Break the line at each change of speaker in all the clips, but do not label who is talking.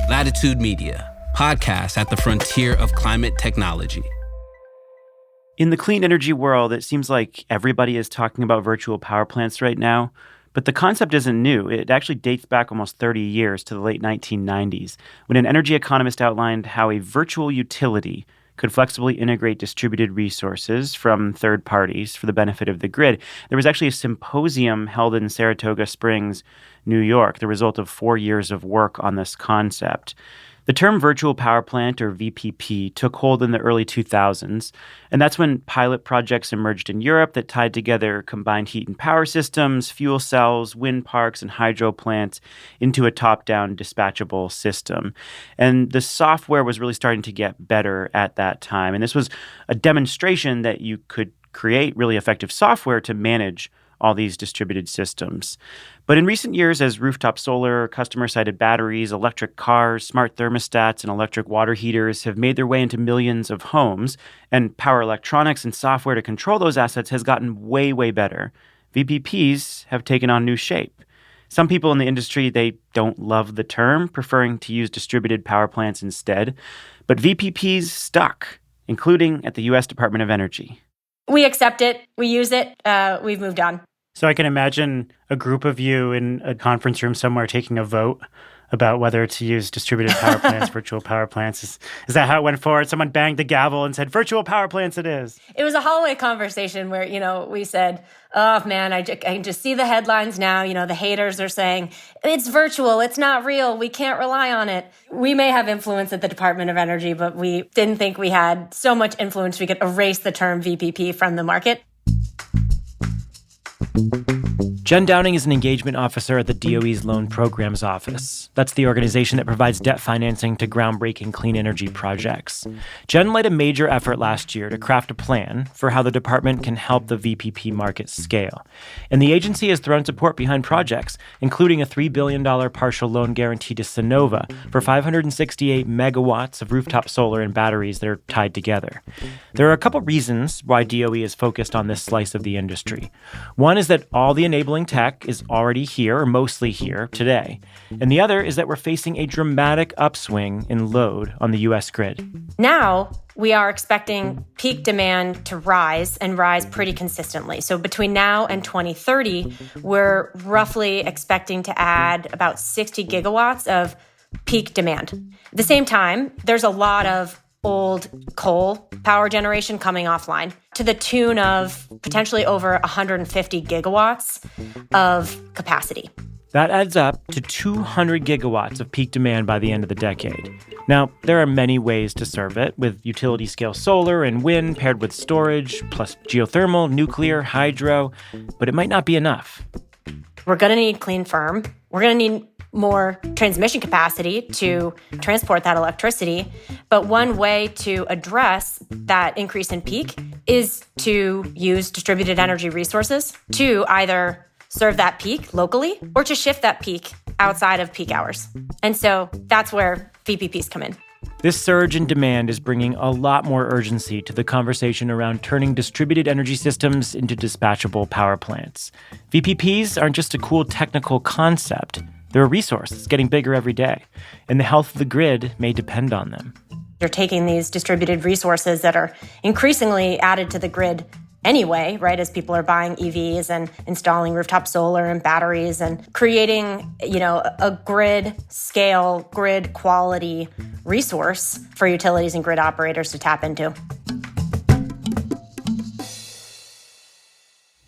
Latitude Media, podcast at the frontier of climate technology.
In the clean energy world, it seems like everybody is talking about virtual power plants right now. But the concept isn't new. It actually dates back almost 30 years to the late 1990s, when an energy economist outlined how a virtual utility could flexibly integrate distributed resources from third parties for the benefit of the grid. There was actually a symposium held in Saratoga Springs, New York, the result of 4 years of work on this concept. The term virtual power plant, or VPP, took hold in the early 2000s, and that's when pilot projects emerged in Europe that tied together combined heat and power systems, fuel cells, wind parks, and hydro plants into a top-down dispatchable system. And the software was really starting to get better at that time, and this was a demonstration that you could create really effective software to manage all these distributed systems. But in recent years, as rooftop solar, customer-sited batteries, electric cars, smart thermostats, and electric water heaters have made their way into millions of homes, and power electronics and software to control those assets has gotten way, way better, VPPs have taken on new shape. Some people in the industry, they don't love the term, preferring to use distributed power plants instead. But VPPs stuck, including at the U.S. Department of Energy.
We accept it. We use it. We've moved on.
So I can imagine a group of you in a conference room somewhere taking a vote about whether to use distributed power plants, virtual power plants. Is that how it went forward? Someone banged the gavel and said, virtual power plants it is.
It was a hallway conversation where, we said, oh, man, I can just see the headlines now. The haters are saying, it's virtual, it's not real, we can't rely on it. We may have influence at the Department of Energy, but we didn't think we had so much influence we could erase the term VPP from the market.
Jen Downing is an engagement officer at the DOE's Loan Programs Office. That's the organization that provides debt financing to groundbreaking clean energy projects. Jen led a major effort last year to craft a plan for how the department can help the VPP market scale. And the agency has thrown support behind projects, including a $3 billion partial loan guarantee to Sunnova for 568 megawatts of rooftop solar and batteries that are tied together. There are a couple reasons why DOE is focused on this slice of the industry. One is that all the enabling tech is already here, or mostly here, today. And the other is that we're facing a dramatic upswing in load on the U.S. grid.
Now, we are expecting peak demand to rise and rise pretty consistently. So between now and 2030, we're roughly expecting to add about 60 gigawatts of peak demand. At the same time, there's a lot of old coal power generation coming offline to the tune of potentially over 150 gigawatts of capacity.
That adds up to 200 gigawatts of peak demand by the end of the decade. Now, there are many ways to serve it, with utility-scale solar and wind paired with storage, plus geothermal, nuclear, hydro, but it might not be enough.
We're going to need clean firm. We're going to need more transmission capacity to transport that electricity. But one way to address that increase in peak is to use distributed energy resources to either serve that peak locally or to shift that peak outside of peak hours. And so that's where VPPs come in.
This surge in demand is bringing a lot more urgency to the conversation around turning distributed energy systems into dispatchable power plants. VPPs aren't just a cool technical concept. They're a resource that's getting bigger every day, and the health of the grid may depend on them.
You're taking these distributed resources that are increasingly added to the grid anyway, right, as people are buying EVs and installing rooftop solar and batteries and creating, a grid scale, grid quality resource for utilities and grid operators to tap into.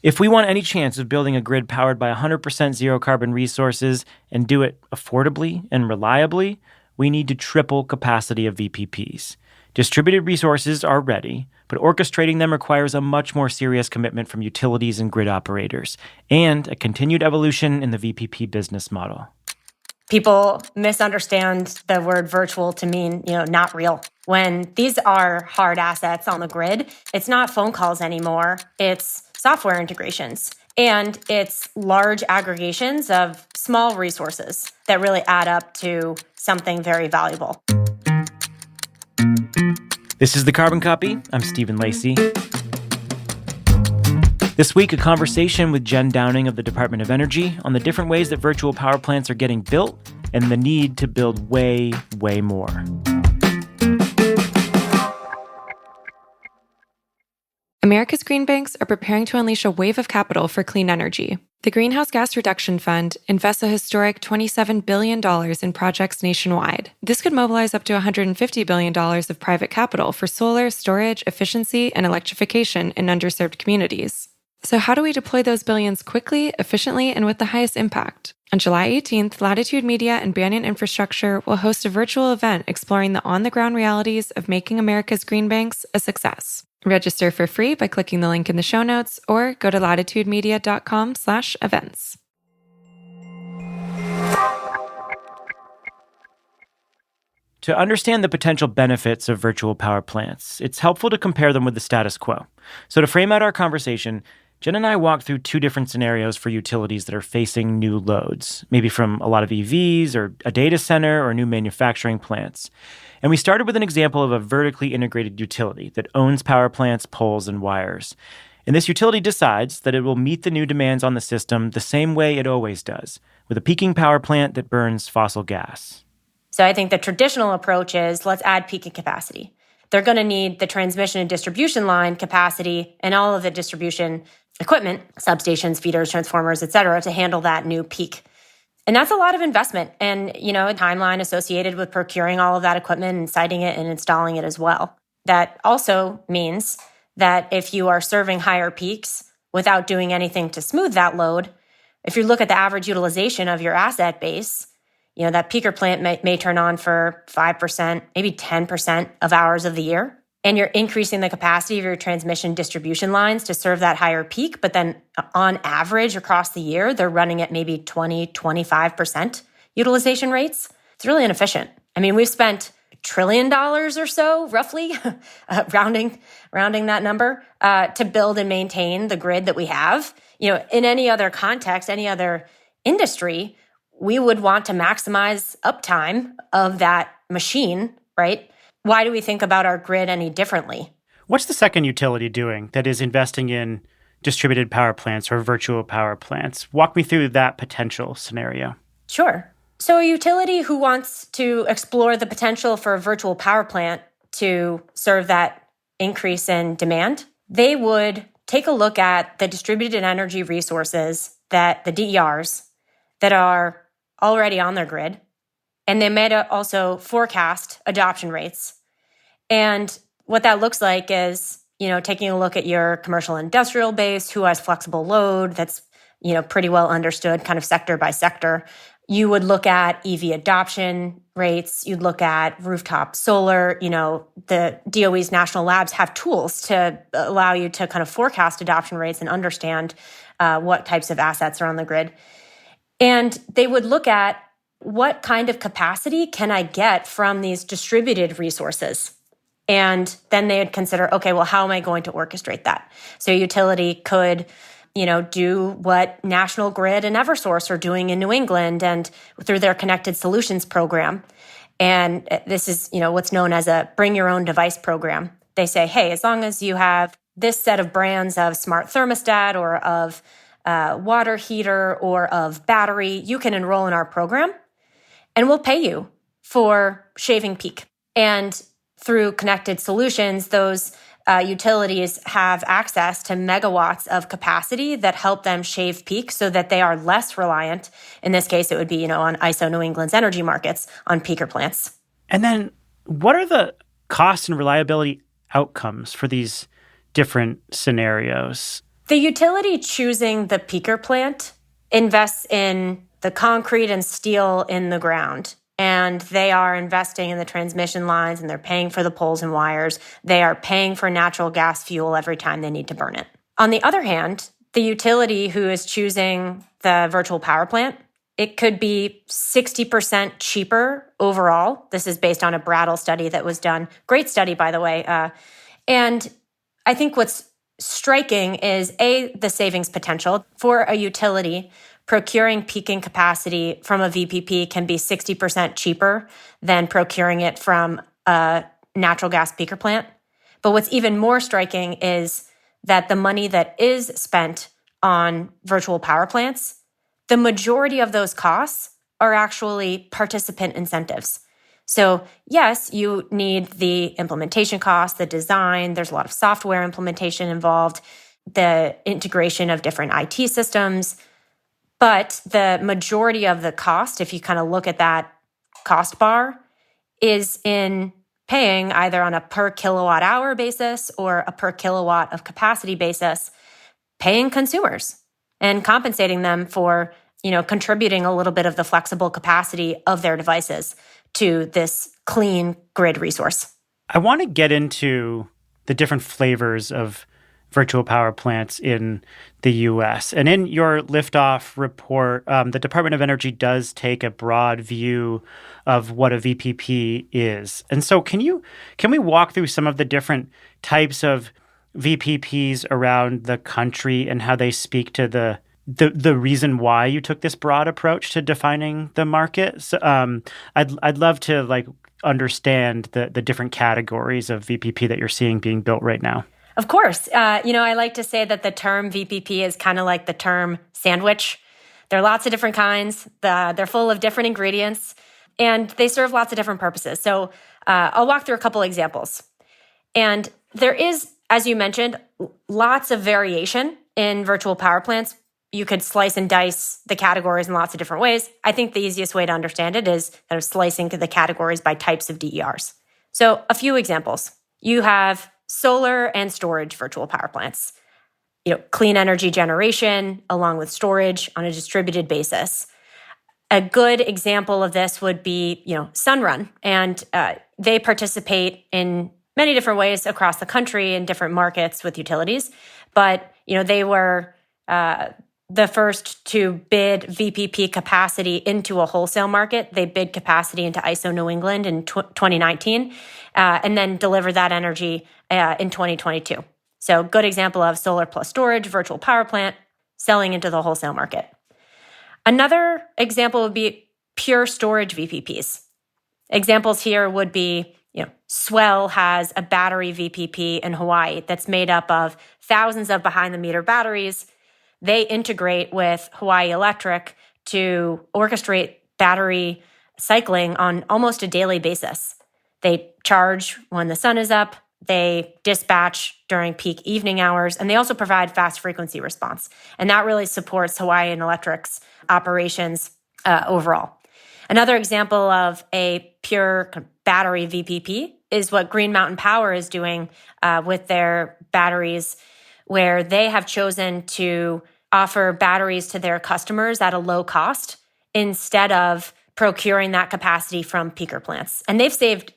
If we want any chance of building a grid powered by 100% zero-carbon resources and do it affordably and reliably, we need to triple capacity of VPPs. Distributed resources are ready, but orchestrating them requires a much more serious commitment from utilities and grid operators, and a continued evolution in the VPP business model.
People misunderstand the word virtual to mean, not real. When these are hard assets on the grid, it's not phone calls anymore. It's software integrations. And it's large aggregations of small resources that really add up to something very valuable.
This is The Carbon Copy. I'm Stephen Lacey. This week, a conversation with Jen Downing of the Department of Energy on the different ways that virtual power plants are getting built and the need to build way, way more.
America's green banks are preparing to unleash a wave of capital for clean energy. The Greenhouse Gas Reduction Fund invests a historic $27 billion in projects nationwide. This could mobilize up to $150 billion of private capital for solar, storage, efficiency, and electrification in underserved communities. So how do we deploy those billions quickly, efficiently, and with the highest impact? On July 18th, Latitude Media and Banyan Infrastructure will host a virtual event exploring the on-the-ground realities of making America's green banks a success. Register for free by clicking the link in the show notes or go to latitudemedia.com/events.
To understand the potential benefits of virtual power plants, it's helpful to compare them with the status quo. So to frame out our conversation, Jen and I walked through two different scenarios for utilities that are facing new loads, maybe from a lot of EVs or a data center or new manufacturing plants. And we started with an example of a vertically integrated utility that owns power plants, poles, and wires. And this utility decides that it will meet the new demands on the system the same way it always does, with a peaking power plant that burns fossil gas.
So I think the traditional approach is let's add peaking capacity. They're going to need the transmission and distribution line capacity and all of the distribution equipment, substations, feeders, transformers, et cetera, to handle that new peak. And that's a lot of investment and, a timeline associated with procuring all of that equipment and siting it and installing it as well. That also means that if you are serving higher peaks without doing anything to smooth that load, if you look at the average utilization of your asset base, that peaker plant may turn on for 5%, maybe 10% of hours of the year. And you're increasing the capacity of your transmission distribution lines to serve that higher peak. But then on average across the year, they're running at maybe 20, 25% utilization rates. It's really inefficient. I mean, we've spent $1 trillion or so, roughly, rounding that number, to build and maintain the grid that we have. In any other context, any other industry, we would want to maximize uptime of that machine, right? Why do we think about our grid any differently?
What's the second utility doing that is investing in distributed power plants or virtual power plants? Walk me through that potential scenario.
Sure. So a utility who wants to explore the potential for a virtual power plant to serve that increase in demand, they would take a look at the distributed energy resources that the DERs that are already on their grid, and they may also forecast adoption rates. And what that looks like is, taking a look at your commercial industrial base, who has flexible load that's, pretty well understood kind of sector by sector. You would look at EV adoption rates. You'd look at rooftop solar. The DOE's national labs have tools to allow you to kind of forecast adoption rates and understand what types of assets are on the grid. And they would look at what kind of capacity can I get from these distributed resources? And then they would consider, okay, well, how am I going to orchestrate that? So a utility could, do what National Grid and Eversource are doing in New England and through their Connected Solutions program. And this is, what's known as a bring your own device program. They say, hey, as long as you have this set of brands of smart thermostat or of water heater or of battery, you can enroll in our program and we'll pay you for shaving peak. And through Connected Solutions, those utilities have access to megawatts of capacity that help them shave peak so that they are less reliant. In this case, it would be, on ISO New England's energy markets on peaker plants.
And then what are the cost and reliability outcomes for these different scenarios?
The utility choosing the peaker plant invests in the concrete and steel in the ground. And they are investing in the transmission lines and they're paying for the poles and wires. They are paying for natural gas fuel every time they need to burn it. On the other hand, the utility who is choosing the virtual power plant, it could be 60% cheaper overall. This is based on a Brattle study that was done. Great study, by the way. And I think what's striking is, the savings potential for a utility. Procuring peaking capacity from a VPP can be 60% cheaper than procuring it from a natural gas peaker plant. But what's even more striking is that the money that is spent on virtual power plants, the majority of those costs are actually participant incentives. So yes, you need the implementation cost, the design, there's a lot of software implementation involved, the integration of different IT systems. But the majority of the cost, if you kind of look at that cost bar, is in paying either on a per kilowatt hour basis or a per kilowatt of capacity basis, paying consumers and compensating them for, contributing a little bit of the flexible capacity of their devices to this clean grid resource.
I want to get into the different flavors of virtual power plants in the U.S. And in your liftoff report, the Department of Energy does take a broad view of what a VPP is. And so can we walk through some of the different types of VPPs around the country and how they speak to the reason why you took this broad approach to defining the market? So, I'd love to understand the different categories of VPP that you're seeing being built right now.
Of course. I like to say that the term VPP is kind of like the term sandwich. There are lots of different kinds. They're full of different ingredients, and they serve lots of different purposes. So I'll walk through a couple examples. And there is, as you mentioned, lots of variation in virtual power plants. You could slice and dice the categories in lots of different ways. I think the easiest way to understand it is kind of slicing the categories by types of DERs. So a few examples. You have solar and storage virtual power plants, clean energy generation along with storage on a distributed basis. A good example of this would be, Sunrun, and they participate in many different ways across the country in different markets with utilities. But, they were the first to bid VPP capacity into a wholesale market. They bid capacity into ISO New England in 2019 and then delivered that energy in 2022. So good example of solar plus storage, virtual power plant, selling into the wholesale market. Another example would be pure storage VPPs. Examples here would be, Swell has a battery VPP in Hawaii that's made up of thousands of behind-the-meter batteries. They integrate with Hawaii Electric to orchestrate battery cycling on almost a daily basis. They charge when the sun is up, they dispatch during peak evening hours, and they also provide fast frequency response. And that really supports Hawaiian Electric's operations overall. Another example of a pure battery VPP is what Green Mountain Power is doing with their batteries, where they have chosen to offer batteries to their customers at a low cost instead of procuring that capacity from peaker plants. And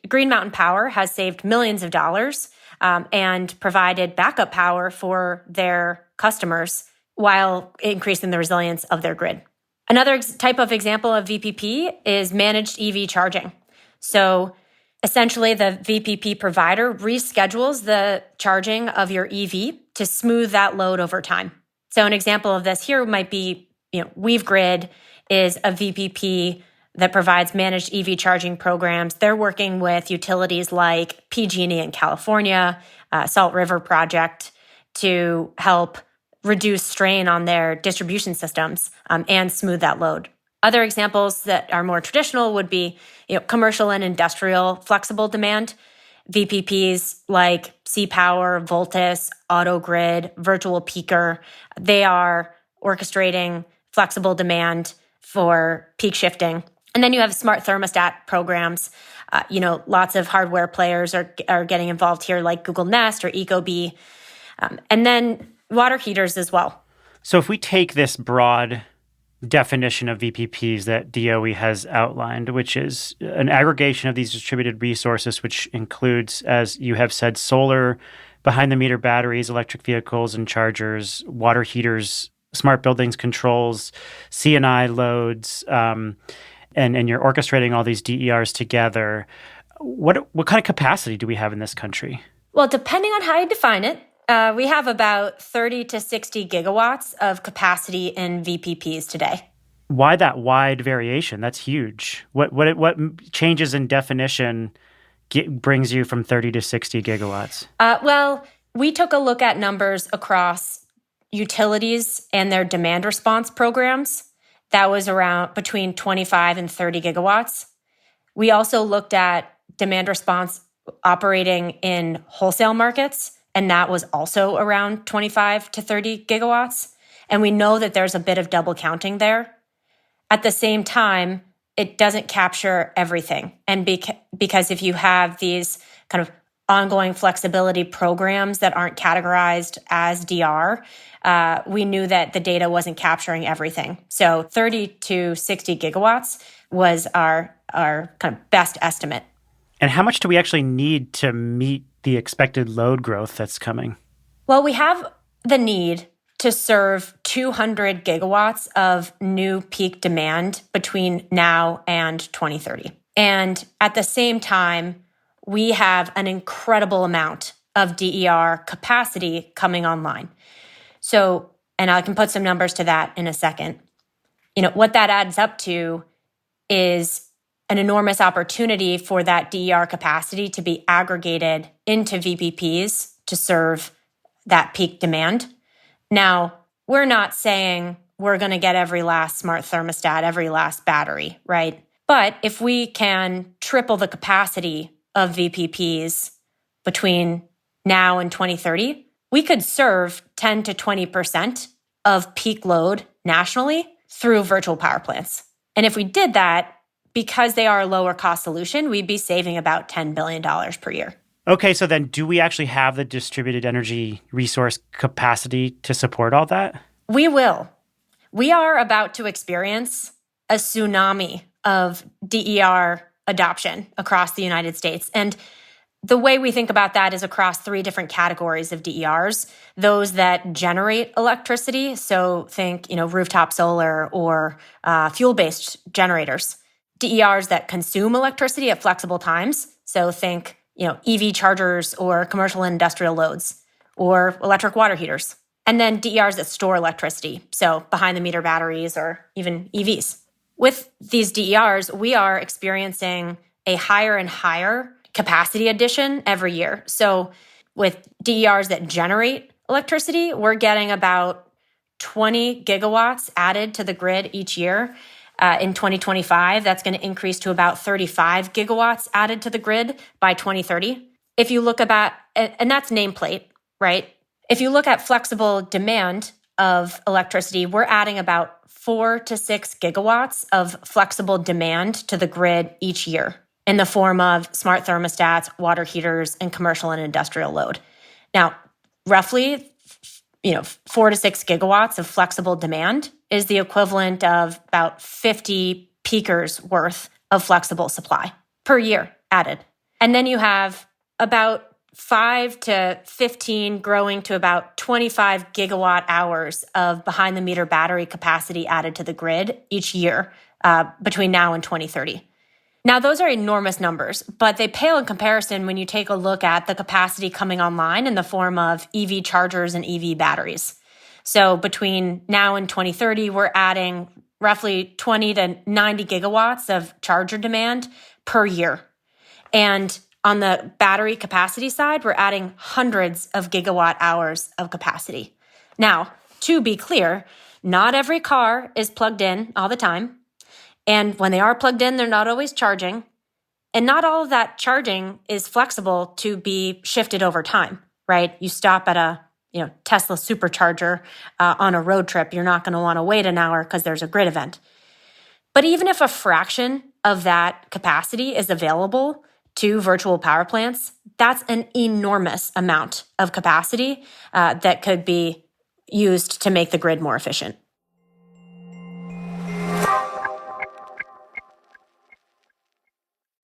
Green Mountain Power has saved millions of dollars and provided backup power for their customers while increasing the resilience of their grid. Another type of example of VPP is managed EV charging. So essentially, the VPP provider reschedules the charging of your EV to smooth that load over time. So an example of this here might be, WeaveGrid is a VPP that provides managed EV charging programs. They're working with utilities like PG&E in California, Salt River Project, to help reduce strain on their distribution systems and smooth that load. Other examples that are more traditional would be, commercial and industrial flexible demand. VPPs like C-Power, Voltus, AutoGrid, Virtual Peaker, they are orchestrating flexible demand for peak shifting. And then you have smart thermostat programs. Lots of hardware players are getting involved here, like Google Nest or Ecobee. And then water heaters as well.
So if we take this broad definition of VPPs that DOE has outlined, which is an aggregation of these distributed resources, which includes, as you have said, solar, behind-the-meter batteries, electric vehicles and chargers, water heaters, smart buildings controls, C&I loads, and you're orchestrating all these DERs together. What kind of capacity do we have in this country?
Well, depending on how you define it, we have about 30 to 60 gigawatts of capacity in VPPs today.
Why that wide variation? That's huge. What changes in definition brings you from 30 to 60 gigawatts?
Well, we took a look at numbers across utilities and their demand response programs. that was around between 25 and 30 gigawatts. We also looked at demand response operating in wholesale markets, and that was also around 25 to 30 gigawatts. And we know that there's a bit of double counting there. At the same time, it doesn't capture everything. And because if you have these kind of ongoing flexibility programs that aren't categorized as DR, we knew that the data wasn't capturing everything. So 30 to 60 gigawatts was our kind of best estimate.
And how much do we actually need to meet the expected load growth that's coming?
Well, we have the need to serve 200 gigawatts of new peak demand between now and 2030. And at the same time, we have an incredible amount of DER capacity coming online. So, and I can put some numbers to that in a second. What that adds up to is an enormous opportunity for that DER capacity to be aggregated into VPPs to serve that peak demand. Now, we're not saying we're going to get every last smart thermostat, every last battery, right? But if we can triple the capacity of VPPs between now and 2030, we could serve 10 to 20% of peak load nationally through virtual power plants. And if we did that, because they are a lower cost solution, we'd be saving about $10 billion per year.
Okay, so then do we actually have the distributed energy resource capacity to support all that?
We will. We are about to experience a tsunami of DER adoption across the United States. And the way we think about that is across three different categories of DERs. Those that generate electricity, so think, rooftop solar or fuel-based generators. DERs that consume electricity at flexible times, so think, EV chargers or commercial and industrial loads or electric water heaters. And then DERs that store electricity, so behind-the-meter batteries or even EVs. With these DERs, we are experiencing a higher and higher capacity addition every year. So with DERs that generate electricity, we're getting about 20 gigawatts added to the grid each year. In 2025, that's going to increase to about 35 gigawatts added to the grid by 2030. If you look about, and that's nameplate, right? If you look at flexible demand of electricity, we're adding about 4 to 6 gigawatts of flexible demand to the grid each year in the form of smart thermostats, water heaters, and commercial and industrial load. Now, roughly, 4 to 6 gigawatts of flexible demand is the equivalent of about 50 peakers worth of flexible supply per year added. And then you have about 5 to 15 growing to about 25 gigawatt hours of behind-the-meter battery capacity added to the grid each year between now and 2030. Now, those are enormous numbers, but they pale in comparison when you take a look at the capacity coming online in the form of EV chargers and EV batteries. So between now and 2030, we're adding roughly 20 to 90 gigawatts of charger demand per year. And on the battery capacity side, we're adding hundreds of gigawatt hours of capacity. Now, to be clear, not every car is plugged in all the time. And when they are plugged in, they're not always charging. And not all of that charging is flexible to be shifted over time, right? You stop at a Tesla supercharger on a road trip, you're not going to want to wait an hour because there's a grid event. But even if a fraction of that capacity is available to virtual power plants, that's an enormous amount of capacity that could be used to make the grid more efficient.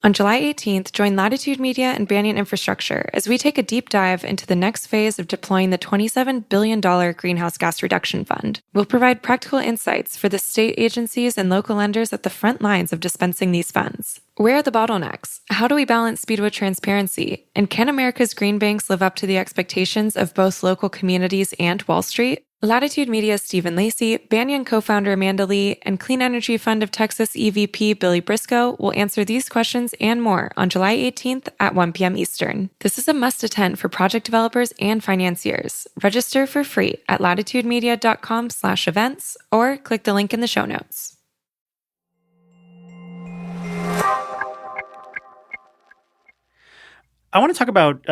On July 18th, join Latitude Media and Banyan Infrastructure as we take a deep dive into the next phase of deploying the $27 billion Greenhouse Gas Reduction Fund. We'll provide practical insights for the state agencies and local lenders at the front lines of dispensing these funds. Where are the bottlenecks? How do we balance speed with transparency? And can America's green banks live up to the expectations of both local communities and Wall Street? Latitude Media's Stephen Lacey, Banyan co-founder Amanda Lee, and Clean Energy Fund of Texas EVP Billy Briscoe will answer these questions and more on July 18th at 1 p.m. Eastern. This is a must-attend for project developers and financiers. Register for free at latitudemedia.com/events or click the link in the show notes.
I want to talk about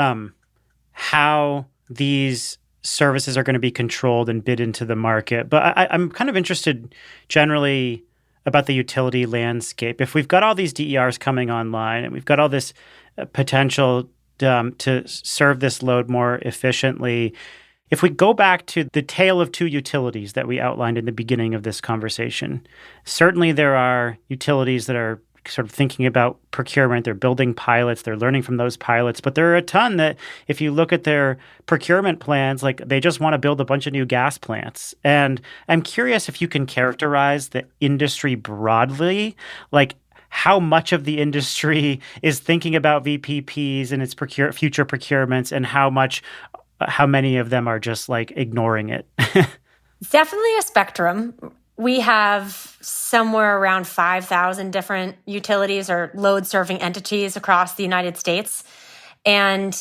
how these services are going to be controlled and bid into the market. But I'm kind of interested generally about the utility landscape. If we've got all these DERs coming online and we've got all this potential to serve this load more efficiently, if we go back to the tale of two utilities that we outlined in the beginning of this conversation, certainly there are utilities that are sort of thinking about procurement. They're building pilots. They're learning from those pilots. But there are a ton that, if you look at their procurement plans, like they just want to build a bunch of new gas plants. And I'm curious if you can characterize the industry broadly, like how much of the industry is thinking about VPPs and its future procurements, and how many of them are just like ignoring it.
Definitely a spectrum. We have somewhere around 5,000 different utilities or load-serving entities across the United States. And,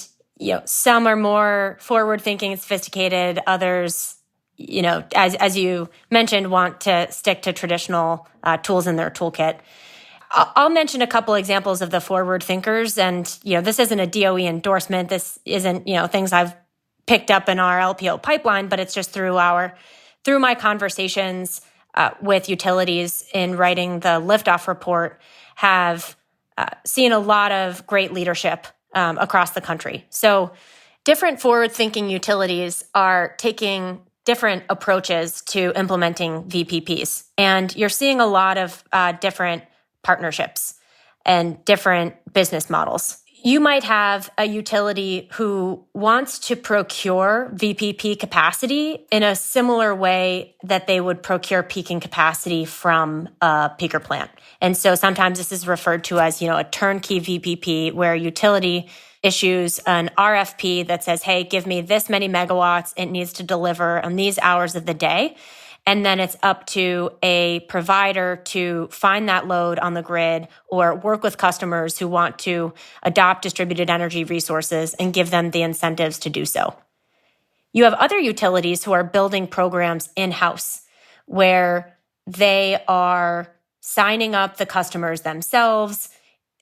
some are more forward-thinking and sophisticated. Others, as you mentioned, want to stick to traditional tools in their toolkit. I'll mention a couple examples of the forward thinkers. And, this isn't a DOE endorsement. This isn't, things I've picked up in our LPO pipeline, but it's just through my conversations with utilities in writing the liftoff report, have seen a lot of great leadership across the country. So different forward-thinking utilities are taking different approaches to implementing VPPs. And you're seeing a lot of different partnerships and different business models. You might have a utility who wants to procure VPP capacity in a similar way that they would procure peaking capacity from a peaker plant. And so sometimes this is referred to as, a turnkey VPP, where a utility issues an RFP that says, hey, give me this many megawatts. It needs to deliver on these hours of the day. And then it's up to a provider to find that load on the grid or work with customers who want to adopt distributed energy resources and give them the incentives to do so. You have other utilities who are building programs in-house where they are signing up the customers themselves.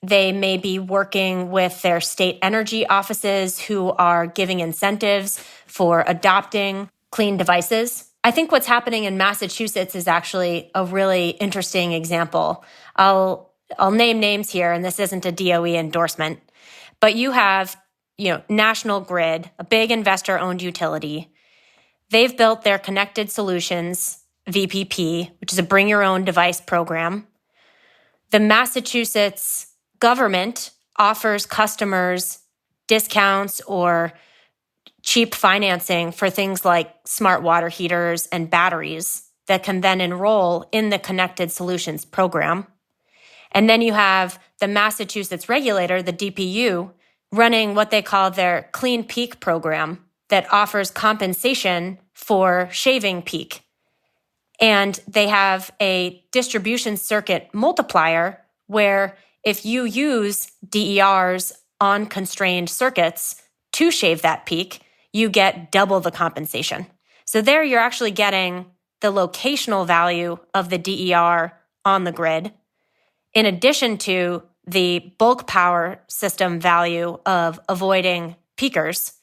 They may be working with their state energy offices who are giving incentives for adopting clean devices. I think what's happening in Massachusetts is actually a really interesting example. I'll name names here, and this isn't a DOE endorsement, but you have, National Grid, a big investor-owned utility. They've built their Connected Solutions VPP, which is a bring your own device program. The Massachusetts government offers customers discounts or cheap financing for things like smart water heaters and batteries that can then enroll in the Connected Solutions program. And then you have the Massachusetts regulator, the DPU, running what they call their Clean Peak program that offers compensation for shaving peak. And they have a distribution circuit multiplier where if you use DERs on constrained circuits to shave that peak, you get double the compensation. So there you're actually getting the locational value of the DER on the grid, in addition to the bulk power system value of avoiding peakers,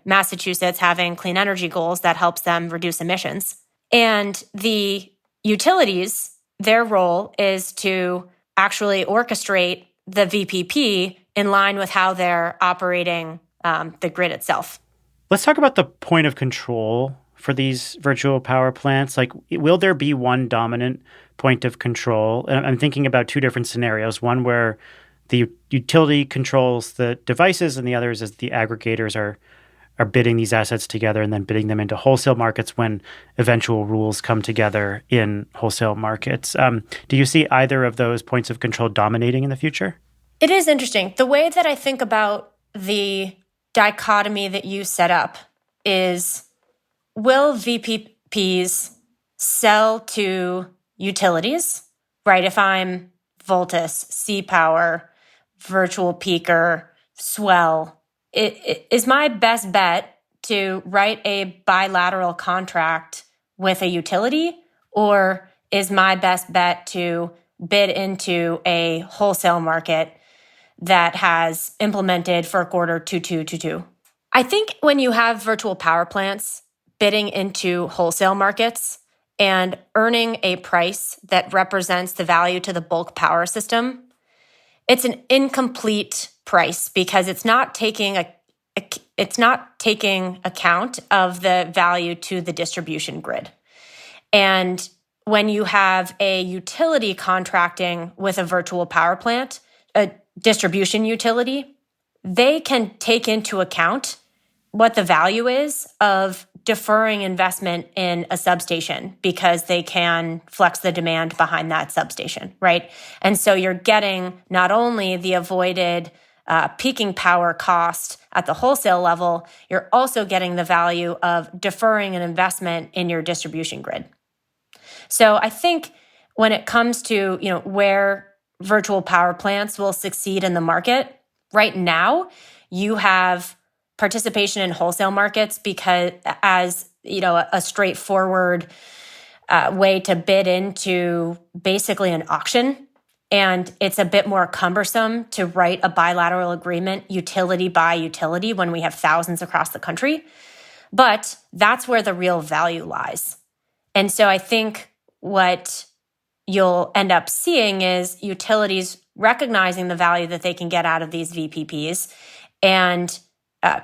Massachusetts having clean energy goals that helps them reduce emissions. And the utilities, their role is to actually orchestrate the VPP in line with how they're operating the grid itself.
Let's talk about the point of control for these virtual power plants. Like, will there be one dominant point of control? And I'm thinking about two different scenarios. One where the utility controls the devices, and the other is as the aggregators are bidding these assets together and then bidding them into wholesale markets when eventual rules come together in wholesale markets. Do you see either of those points of control dominating in the future?
It is interesting. The way that I think about the dichotomy that you set up is, will VPPs sell to utilities, right? If I'm Voltus, C-Power, Virtual Peaker, Swell, it is my best bet to write a bilateral contract with a utility, or is my best bet to bid into a wholesale market that has implemented FERC Order 2222. I think when you have virtual power plants bidding into wholesale markets and earning a price that represents the value to the bulk power system, it's an incomplete price because it's not taking account of the value to the distribution grid. And when you have a utility contracting with a virtual power plant, a distribution utility, they can take into account what the value is of deferring investment in a substation because they can flex the demand behind that substation, right? And so you're getting not only the avoided peaking power cost at the wholesale level, you're also getting the value of deferring an investment in your distribution grid. So I think when it comes to, where virtual power plants will succeed in the market, right now you have participation in wholesale markets because as, a straightforward way to bid into basically an auction. And it's a bit more cumbersome to write a bilateral agreement utility by utility when we have thousands across the country. But that's where the real value lies. And so I think what you'll end up seeing is utilities recognizing the value that they can get out of these VPPs and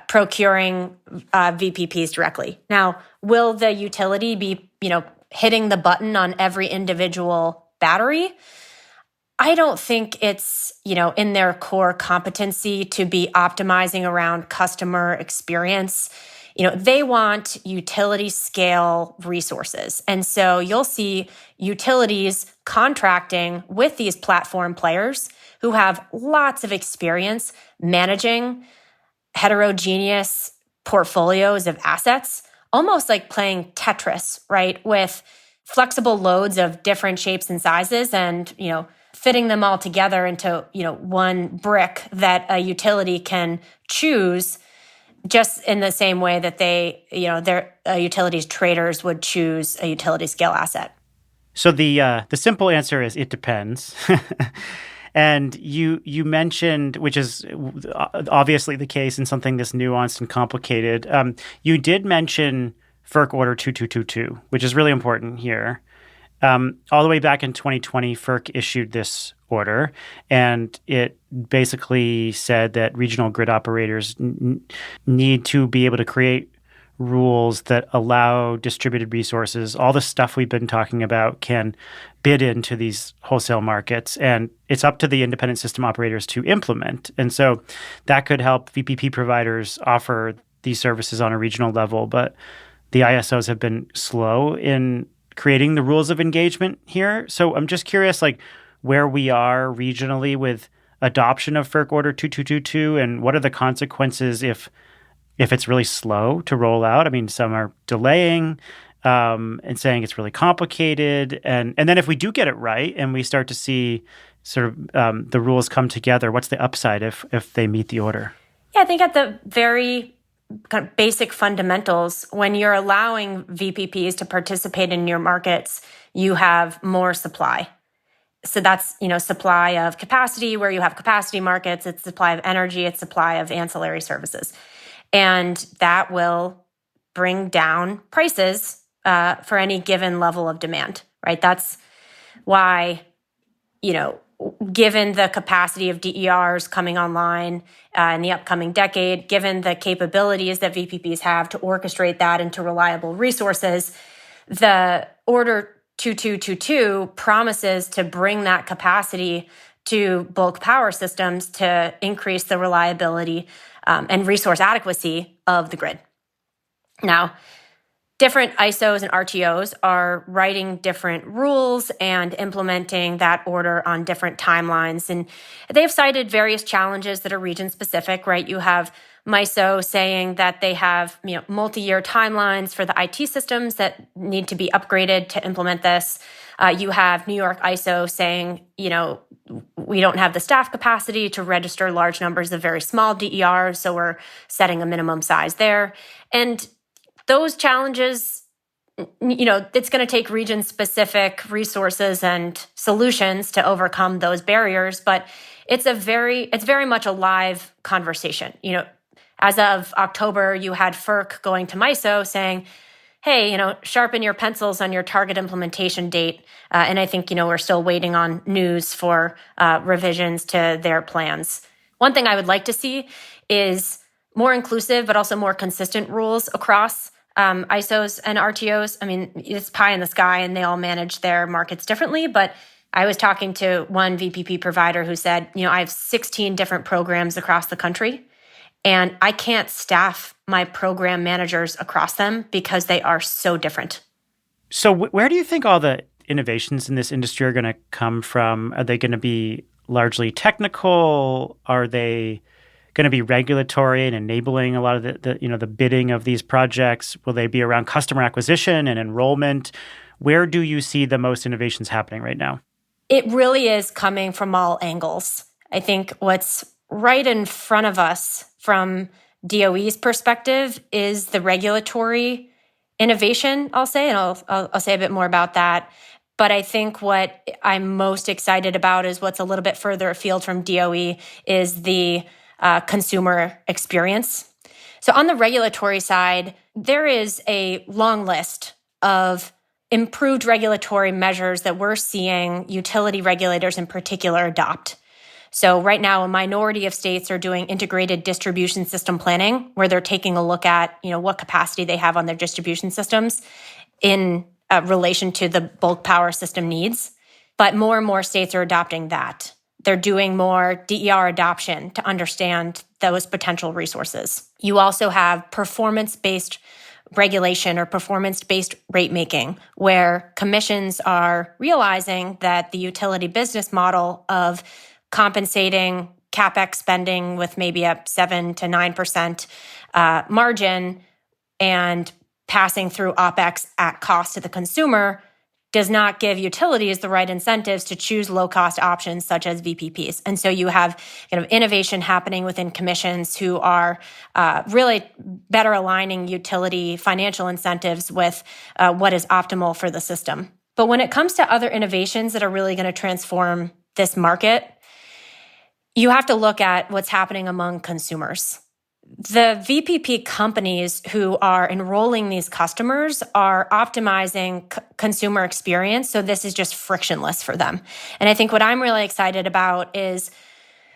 procuring VPPs directly. Now, will the utility be, hitting the button on every individual battery? I don't think it's, in their core competency to be optimizing around customer experience. They want utility scale resources. And so you'll see utilities contracting with these platform players who have lots of experience managing heterogeneous portfolios of assets, almost like playing Tetris, right? With flexible loads of different shapes and sizes and, fitting them all together into, one brick that a utility can choose just in the same way that they, their utilities traders would choose a utility scale asset.
So the simple answer is it depends. And you mentioned, which is obviously the case in something this nuanced and complicated, you did mention FERC Order 2222, which is really important here. All the way back in 2020, FERC issued this order, and it basically said that regional grid operators need to be able to create rules that allow distributed resources, all the stuff we've been talking about, can bid into these wholesale markets. And it's up to the independent system operators to implement. And so that could help VPP providers offer these services on a regional level. But the ISOs have been slow in creating the rules of engagement here. So I'm just curious, where we are regionally with adoption of FERC Order 2222, and what are the consequences if it's really slow to roll out? I mean, some are delaying and saying it's really complicated. And then if we do get it right and we start to see sort of the rules come together, what's the upside if they meet the order?
Yeah, I think at the very kind of basic fundamentals, when you're allowing VPPs to participate in your markets, you have more supply. So that's, supply of capacity. Where you have capacity markets, it's supply of energy, it's supply of ancillary services. And that will bring down prices for any given level of demand, right? That's why, given the capacity of DERs coming online in the upcoming decade, given the capabilities that VPPs have to orchestrate that into reliable resources, the Order 2222 promises to bring that capacity to bulk power systems to increase the reliability and resource adequacy of the grid. Now, different ISOs and RTOs are writing different rules and implementing that order on different timelines. And they've cited various challenges that are region specific, right? You have MISO saying that they have multi-year timelines for the IT systems that need to be upgraded to implement this. You have New York ISO saying, we don't have the staff capacity to register large numbers of very small DERs, so we're setting a minimum size there. And those challenges it's going to take region-specific resources and solutions to overcome those barriers, but it's very much a live conversation. As of October, you had FERC going to MISO saying, hey, sharpen your pencils on your target implementation date. And I think, we're still waiting on news for revisions to their plans. One thing I would like to see is more inclusive, but also more consistent rules across ISOs and RTOs. I mean, it's pie in the sky and they all manage their markets differently. But I was talking to one VPP provider who said, I have 16 different programs across the country, and I can't staff my program managers across them because they are so different.
So where do you think all the innovations in this industry are going to come from? Are they going to be largely technical? Are they going to be regulatory and enabling a lot of the bidding of these projects? Will they be around customer acquisition and enrollment? Where do you see the most innovations happening right now?
It really is coming from all angles. I think what's right in front of us from DOE's perspective is the regulatory innovation, I'll say, and I'll say a bit more about that. But I think what I'm most excited about is what's a little bit further afield from DOE is the consumer experience. So on the regulatory side, there is a long list of improved regulatory measures that we're seeing utility regulators in particular adopt. So right now, a minority of states are doing integrated distribution system planning, where they're taking a look at, what capacity they have on their distribution systems in relation to the bulk power system needs. But more and more states are adopting that. They're doing more DER adoption to understand those potential resources. You also have performance-based regulation or performance-based rate making, where commissions are realizing that the utility business model of compensating CapEx spending with maybe a 7 to 9% margin and passing through OpEx at cost to the consumer does not give utilities the right incentives to choose low-cost options such as VPPs. And so you have kind of innovation happening within commissions who are really better aligning utility financial incentives with what is optimal for the system. But when it comes to other innovations that are really going to transform this market, you have to look at what's happening among consumers. The VPP companies who are enrolling these customers are optimizing consumer experience, so this is just frictionless for them. And I think what I'm really excited about is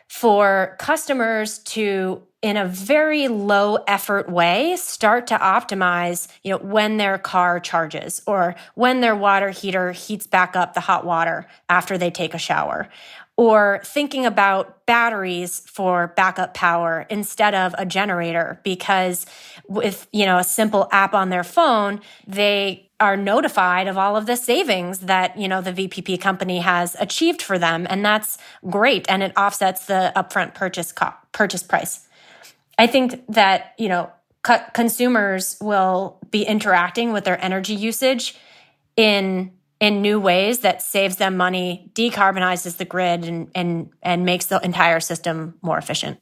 for customers to, in a very low effort way, start to optimize, when their car charges or when their water heater heats back up the hot water after they take a shower, or thinking about batteries for backup power instead of a generator, because with, a simple app on their phone, they are notified of all of the savings that, the VPP company has achieved for them. And that's great. And it offsets the upfront purchase price. I think that, consumers will be interacting with their energy usage in new ways that saves them money, decarbonizes the grid, and makes the entire system more efficient.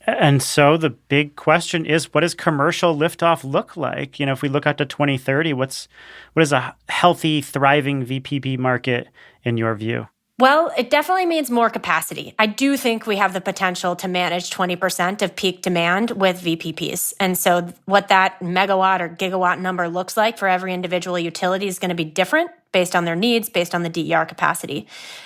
And so the big question is, what does commercial liftoff look like? If we look out to 2030, what is a healthy, thriving VPP market in your view?
Well, it definitely means more capacity. I do think we have the potential to manage 20% of peak demand with VPPs. And so what that megawatt or gigawatt number looks like for every individual utility is going to be different based on their needs, based on the DER capacity.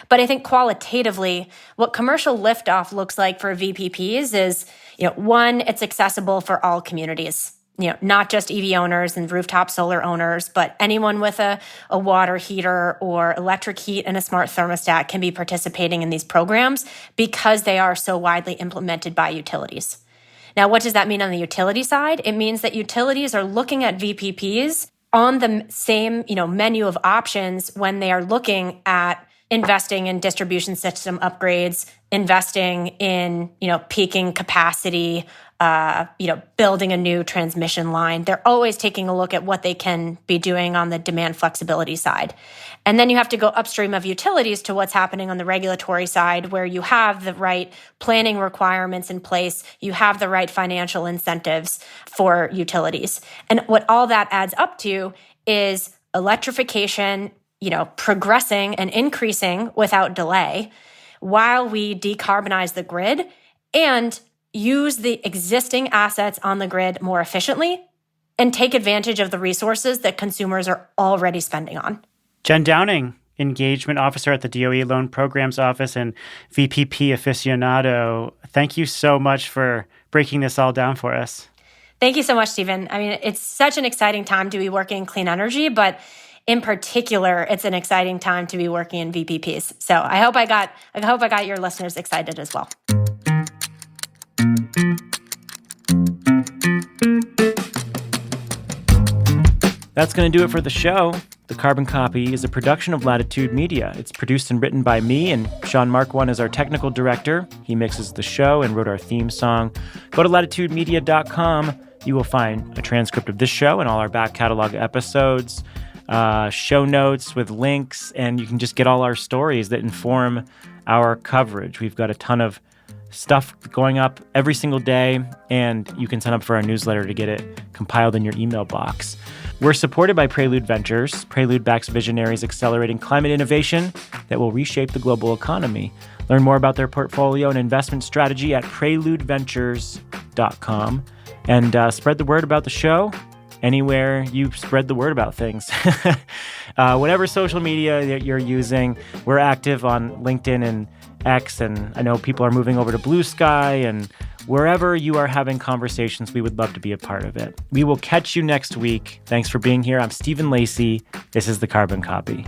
But I think qualitatively, what commercial liftoff looks like for VPPs is, one, it's accessible for all communities. Not just EV owners and rooftop solar owners, but anyone with a water heater or electric heat and a smart thermostat can be participating in these programs because they are so widely implemented by utilities. Now, what does that mean on the utility side? It means that utilities are looking at VPPs on the same, menu of options when they are looking at investing in distribution system upgrades, investing in, peaking capacity, building a new transmission line. They're always taking a look at what they can be doing on the demand flexibility side. And then you have to go upstream of utilities to what's happening on the regulatory side, where you have the right planning requirements in place, you have the right financial incentives for utilities. And what all that adds up to is electrification, progressing and increasing without delay while we decarbonize the grid and use the existing assets on the grid more efficiently and take advantage of the resources that consumers are already spending on.
Jen Downing, Engagement Officer at the DOE Loan Programs Office and VPP aficionado, thank you so much for breaking this all down for us.
Thank you so much, Stephen. I mean, it's such an exciting time to be working in clean energy, but in particular, it's an exciting time to be working in VPPs. So I hope I got your listeners excited as well.
That's going to do it for the show. The Carbon Copy is a production of Latitude Media. It's produced and written by me, and Sean Marquand is our technical director. He mixes the show and wrote our theme song. Go to latitudemedia.com. You will find a transcript of this show and all our back catalog episodes, show notes with links, and you can just get all our stories that inform our coverage. We've got a ton of stuff going up every single day, and you can sign up for our newsletter to get it compiled in your email box. We're supported by Prelude Ventures. Prelude backs visionaries accelerating climate innovation that will reshape the global economy. Learn more about their portfolio and investment strategy at preludeventures.com. And spread the word about the show anywhere you spread the word about things. Whatever social media that you're using, we're active on LinkedIn and X, and I know people are moving over to Blue Sky, and wherever you are having conversations, we would love to be a part of it. We will catch you next week. Thanks for being here. I'm Stephen Lacey. This is The Carbon Copy.